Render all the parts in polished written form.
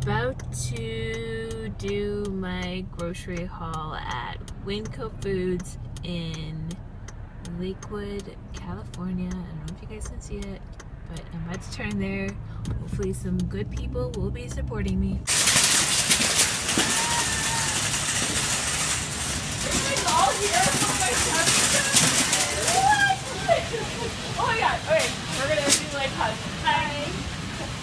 about to do my grocery haul at Winco Foods in Lakewood, California. I don't know if you guys can see it, but I'm about to turn there. Hopefully some good people will be supporting me. Everybody's all here. Oh my god. Okay, we're gonna do like hugs. Hi.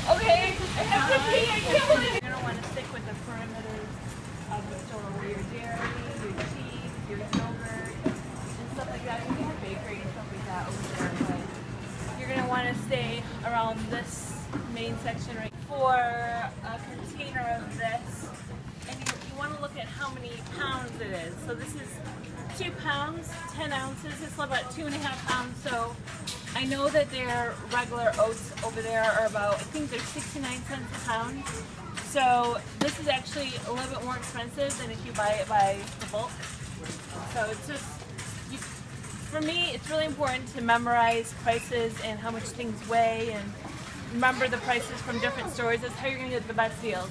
Okay, I have to pee. I can't believe it. You're gonna want to stick with the perimeters of the store where your dairy, your cheese, your yogurt, and stuff like that. We have bakery and stuff like that over there, but you're gonna want to stay around this main section right for a container of this. And you want to look at how many pounds it is. So this is 2 pounds, 10 ounces. It's about 2.5 pounds. So I know that their regular oats over there are about, I think they're 69 cents a pound. So this is actually a little bit more expensive than if you buy it by the bulk. So it's just, for me, it's really important to memorize prices and how much things weigh and remember the prices from different stores. That's how you're going to get the best deals.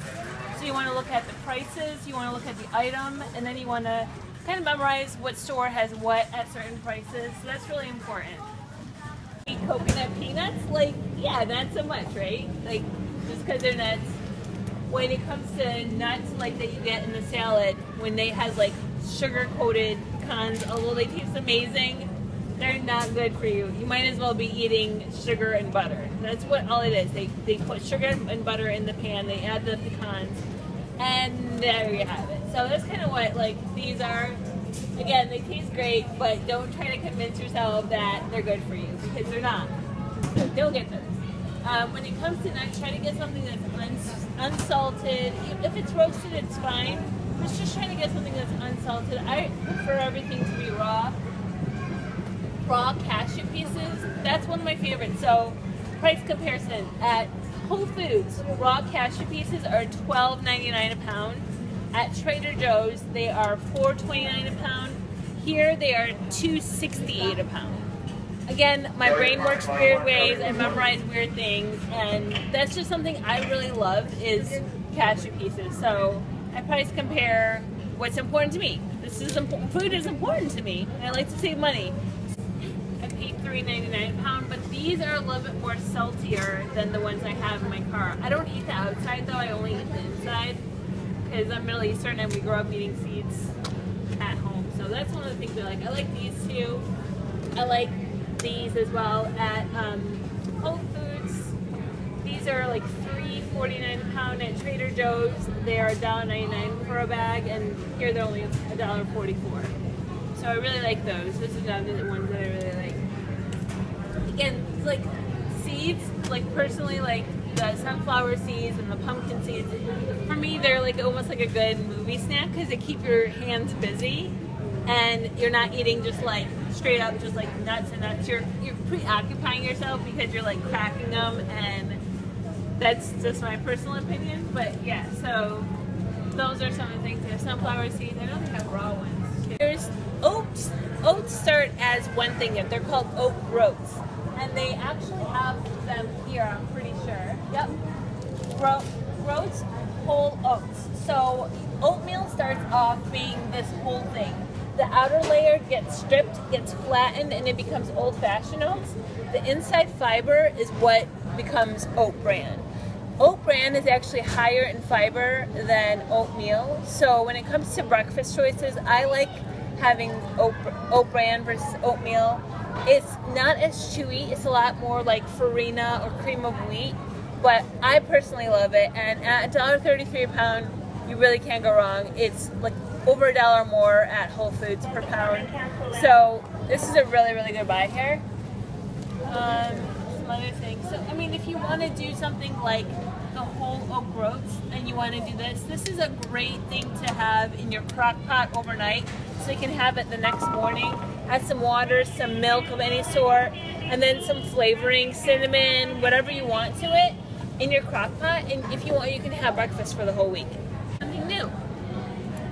So you want to look at the prices, you want to look at the item, and then you want to kind of memorize what store has what at certain prices. So that's really important. Coconut peanuts, like, yeah, not so much, right? Like, just because they're nuts. When it comes to nuts, like that you get in the salad, when they have like sugar-coated pecans, although they taste amazing, they're not good for you. You might as well be eating sugar and butter. That's what all it is. They put sugar and butter in the pan, they add the pecans, and there you have it. So that's kind of what like these are. Again, they taste great, but don't try to convince yourself that they're good for you, because they're not. So don't get those. When it comes to nuts, try to get something that's unsalted. If it's roasted, it's fine. But just try to get something that's unsalted. I prefer everything to be raw. Raw cashew pieces, that's one of my favorites. So price comparison, at Whole Foods, raw cashew pieces are $12.99 a pound. At Trader Joe's, they are $4.29 a pound. Here, they are $2.68 a pound. Again, my brain works weird ways. I memorize weird things, and that's just something I really love is cashew pieces. So I price compare what's important to me. Food is important to me, and I like to save money. I paid $3.99 a pound, but these are a little bit more saltier than the ones I have in my car. I don't eat the outside though, I only eat the inside, because I'm Middle Eastern and we grow up eating seeds at home. So that's one of the things I like. I like these two. I like these as well at Whole Foods. These are like $3.49 a pound. At Trader Joe's, they are $1.99 for a bag, and here they're only $1.44. So I really like those. This is one of the ones that I really like. Again, like seeds, like personally, like the sunflower seeds and the pumpkin seeds, for me they're like almost like a good movie snack because they keep your hands busy and you're not eating just like straight up just like nuts and nuts. You're preoccupying yourself because you're like cracking them, and that's just my personal opinion. But yeah, so those are some of the things. There's sunflower seeds. I know they have raw ones too. There's oats. Oats start as one thing. They're called oat groats. And they actually have them here, I'm pretty sure. Yep. Groats, whole oats. So oatmeal starts off being this whole thing. The outer layer gets stripped, gets flattened, and it becomes old-fashioned oats. The inside fiber is what becomes oat bran. Oat bran is actually higher in fiber than oatmeal. So when it comes to breakfast choices, I like having oat bran versus oatmeal. It's not as chewy. It's a lot more like farina or cream of wheat, but I personally love it. And at $1.33 a pound, you really can't go wrong. It's like over $1 more at Whole Foods per pound. So this is a really, really good buy here. Some other things. So I mean, if you want to do something like the whole oat groats and you want to do this, this is a great thing to have in your crock pot overnight, so you can have it the next morning. Add some water, some milk of any sort, and then some flavoring, cinnamon, whatever you want to it in your crock pot. And if you want, you can have breakfast for the whole week. Something new.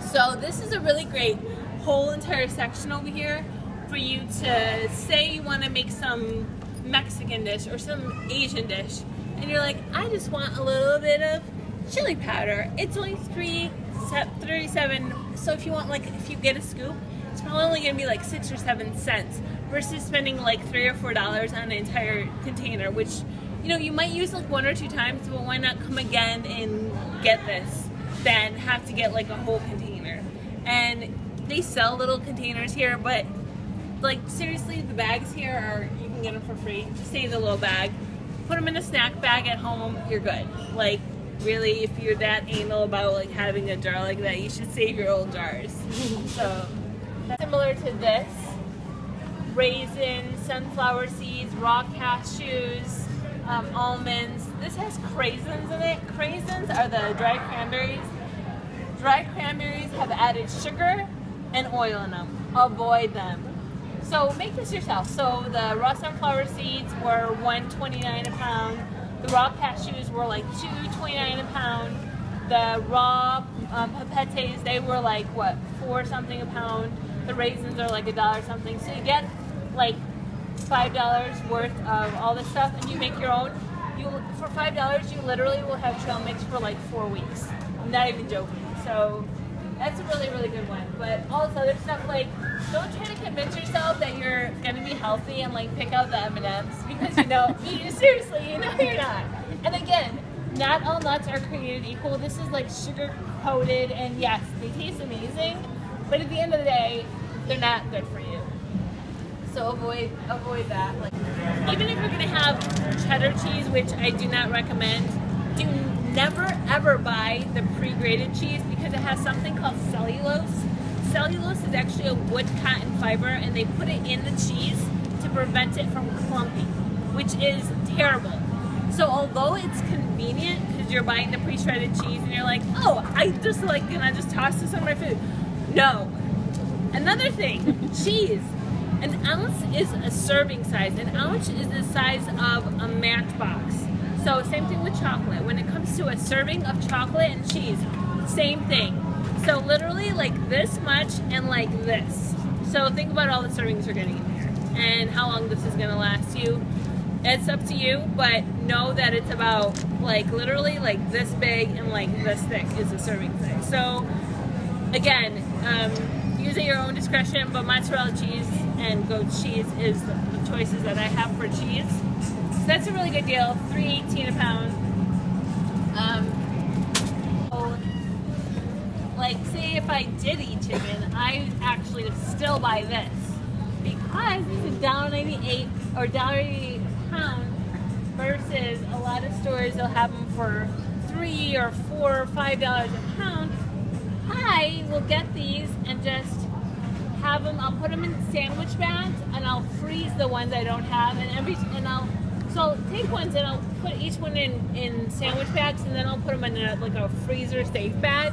So this is a really great whole entire section over here for you to say you want to make some Mexican dish or some Asian dish, and you're like, I just want a little bit of chili powder. It's only $3.37. So if you want, like, if you get a scoop, it's probably only gonna be like 6 or 7 cents versus spending like $3 or $4 on an entire container, which, you know, you might use like 1 or 2 times, but why not come again and get this than have to get like a whole container? And they sell little containers here, but like seriously, the bags here are, you can get them for free. Just save the little bag, put them in a snack bag at home, you're good. Like, really, if you're that anal about like having a jar like that, you should save your old jars. So similar to this, raisins, sunflower seeds, raw cashews, almonds. This has craisins in it. Craisins are the dry cranberries. Dry cranberries have added sugar and oil in them. Avoid them. So make this yourself. So the raw sunflower seeds were $1.29 a pound. The raw cashews were like $2.29 a pound. The raw papetes, they were like what, $4 something a pound. The raisins are like $1 something. So you get like $5 worth of all this stuff, and you make your own. For $5, you literally will have trail mix for like 4 weeks. I'm not even joking. So that's a really, really good one. But all this other stuff, like, don't try to convince yourself that you're gonna be healthy and like pick out the M&Ms, because you know, seriously, you know you're not. And again, not all nuts are created equal. This is like sugar coated, and yes, they taste amazing, but at the end of the day, they're not good for you. So avoid that. Like, even if you're gonna have cheddar cheese, which I do not recommend, do never ever buy the pre-grated cheese, because it has something called cellulose. Cellulose is actually a wood cotton fiber, and they put it in the cheese to prevent it from clumping, which is terrible. So although it's convenient because you're buying the pre-shredded cheese and you're like, oh, I just like gonna just toss this on my food. No. Another thing, cheese. An ounce is a serving size. An ounce is the size of a matchbox. So same thing with chocolate. When it comes to a serving of chocolate and cheese, same thing. So literally like this much and like this. So think about all the servings you're getting in here and how long this is gonna last you. It's up to you, but know that it's about like literally like this big and like this thick is the serving size. So again, use at your own discretion, but mozzarella cheese and goat cheese is the choices that I have for cheese. So that's a really good deal, $3.18 a pound. Like, say if I did eat chicken, I actually still buy this because it's $1.98 or $1.88 a pound versus a lot of stores they'll have them for $3 or $4 or $5 a pound. I will get these and just have them. I'll put them in sandwich bags and I'll freeze the ones I don't have, so I'll take ones and I'll put each one in sandwich bags, and then I'll put them in a freezer safe bag.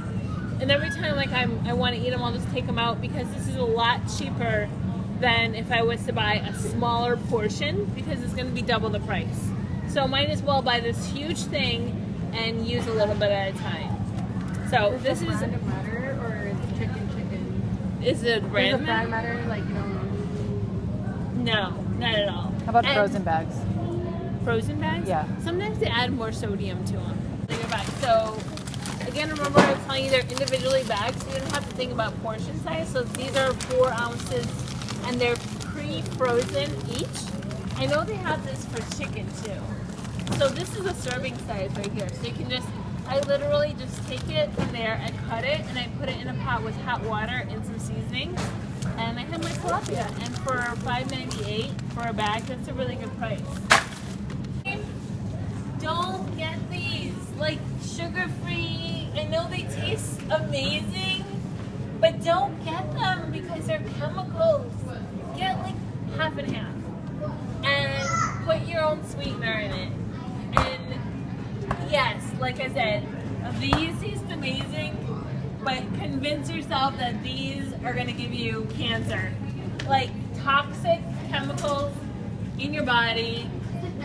And every time like I want to eat them, I'll just take them out, because this is a lot cheaper than if I was to buy a smaller portion, because it's going to be double the price. So might as well buy this huge thing and use a little bit at a time. So this is brand matter, or is chicken? Is it brand matter? Like, you know? No, not at all. How about frozen bags? Frozen bags? Yeah. Sometimes they add more sodium to them. So again, remember I was telling you they're individually bagged, so you don't have to think about portion size. So these are 4 ounces and they're pre-frozen each. I know they have this for chicken too. So this is a serving size right here. So you can just, I literally just take it from there and cut it, and I put it in a pot with hot water and some seasonings. And I have my tilapia. And for $5.98 for a bag, that's a really good price. Don't get these, like, sugar-free. I know they taste amazing, but don't get them because they're chemicals. Get like half and half and put your own sweetener in it. And yes, like I said, these taste amazing, but convince yourself that these are going to give you cancer. Like, toxic chemicals in your body.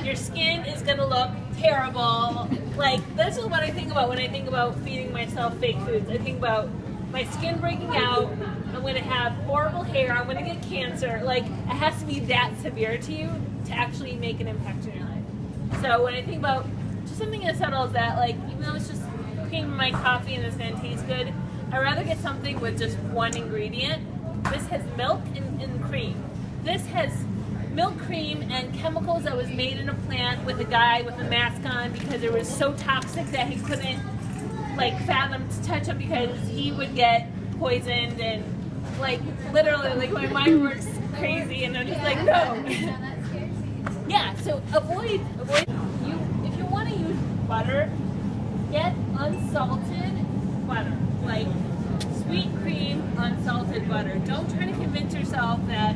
Your skin is going to look terrible. Like, this is what I think about when I think about feeding myself fake foods. I think about my skin breaking out, I'm going to have horrible hair, I'm going to get cancer. Like, it has to be that severe to you to actually make an impact in your life. So when I think about just something as subtle as that, like, even though it's just cream in my coffee and it's gonna taste good. I'd rather get something with just one ingredient. This has milk and cream. This has milk, cream, and chemicals that was made in a plant with a guy with a mask on because it was so toxic that he couldn't like fathom to touch it because he would get poisoned and like literally like my mind works crazy and I'm just like no. Yeah, so avoid you if you want to use butter, get unsalted butter, like sweet cream, unsalted butter. Don't try to convince yourself that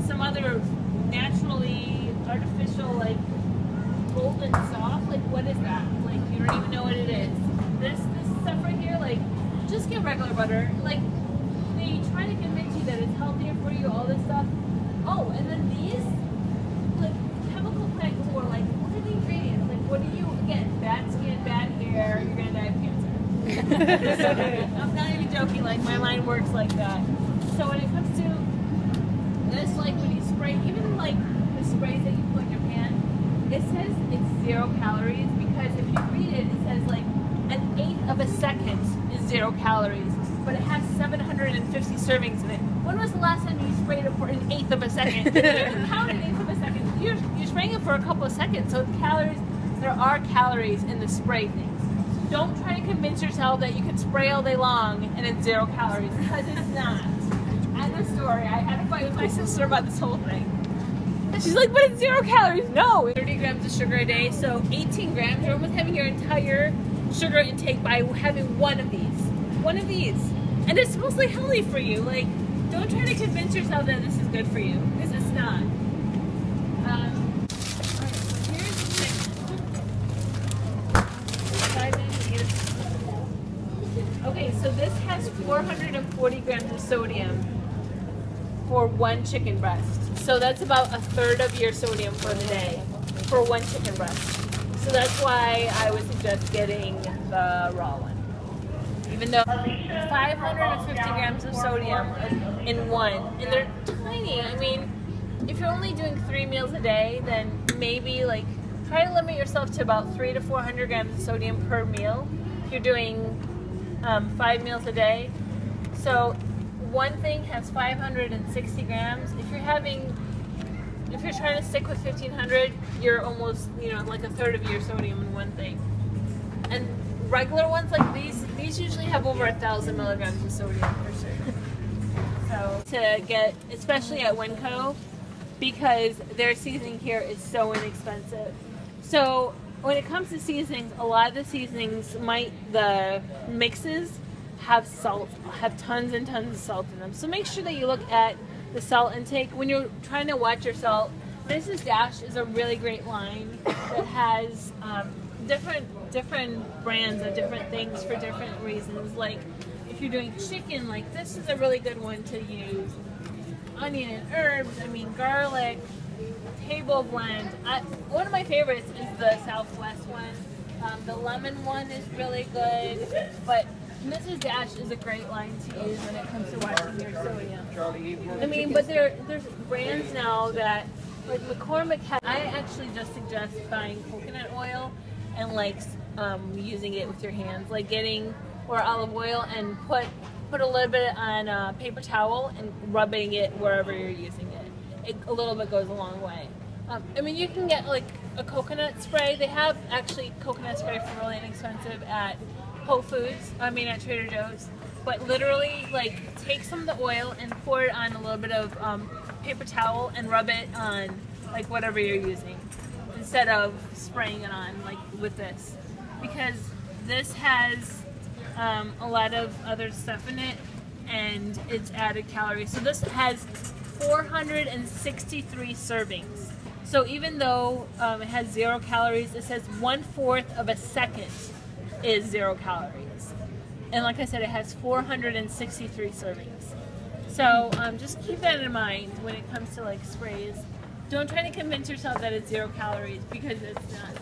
some other naturally artificial like golden soft, like what is that? Like you don't even know what it is. This stuff right here, like just get regular butter. Like they try to convince you that it's healthier for you, all this stuff. Oh, and then these like chemical plant core, like what are the ingredients? Like what do you get? Bad skin, bad hair, you're gonna die of cancer. I'm not even joking, like my mind works like that. So when it comes to this, like when you spray, even like the sprays that you put in your pan, it says it's 0 calories because if you read it, it says like 1/8 of a second is 0 calories, but it has 750 servings in it. When was the last time you sprayed it for 1/8 of a second? You didn't count 1/8 of a second. You're spraying it for a couple of seconds, so calories. There are calories in the spray things. Don't try to convince yourself that you can spray all day long and it's 0 calories because it's not. End of story. I had a fight with my sister about this whole thing. And she's like, but it's 0 calories. No! 30 grams of sugar a day, so 18 grams. You're almost having your entire sugar intake by having one of these. One of these. And it's supposedly healthy for you. Like, don't try to convince yourself that this is good for you. Because it's not. Alright, so here's the thing. Okay, so this has 440 grams of sodium for one chicken breast. So that's about 1/3 of your sodium for the day for one chicken breast. So that's why I would suggest getting the raw one. Even though 550 grams of sodium in one, and they're tiny. I mean, if you're only doing 3 meals a day, then maybe like try to limit yourself to about 300 to 400 grams of sodium per meal. If you're doing 5 meals a day. So one thing has 560 grams. If you're trying to stick with 1500, you're almost, you know, like 1/3 of your sodium in one thing. And regular ones like these usually have over 1,000 milligrams of sodium for sure. So to get, especially at Winco, because their seasoning here is so inexpensive. So when it comes to seasonings, a lot of the seasonings the mixes have salt, have tons and tons of salt in them. So make sure that you look at the salt intake when you're trying to watch your salt. Mrs. Dash is a really great line that has different brands of different things for different reasons. Like if you're doing chicken, like this is a really good one to use. Onion and herbs, I mean garlic, table blend. One of my favorites is the Southwest one. The lemon one is really good, but Mrs. Dash is a great line to use when it comes to watching your sodium. I mean, but there's brands now that, like McCormick has, I actually just suggest buying coconut oil and like using it with your hands, like or olive oil and put a little bit on a paper towel and rubbing it wherever you're using it. A little bit goes a long way. I mean, you can get like a coconut spray. They have actually coconut spray for really inexpensive at Whole Foods, at Trader Joe's. But literally, like, take some of the oil and pour it on a little bit of paper towel and rub it on, like, whatever you're using, instead of spraying it on, like, with this. Because this has a lot of other stuff in it, and it's added calories. So this has 463 servings. So even though it has 0 calories, it says 1/4 of a second is 0 calories. And like I said, it has 463 servings. So just keep that in mind when it comes to like sprays. Don't try to convince yourself that it's 0 calories because it's not.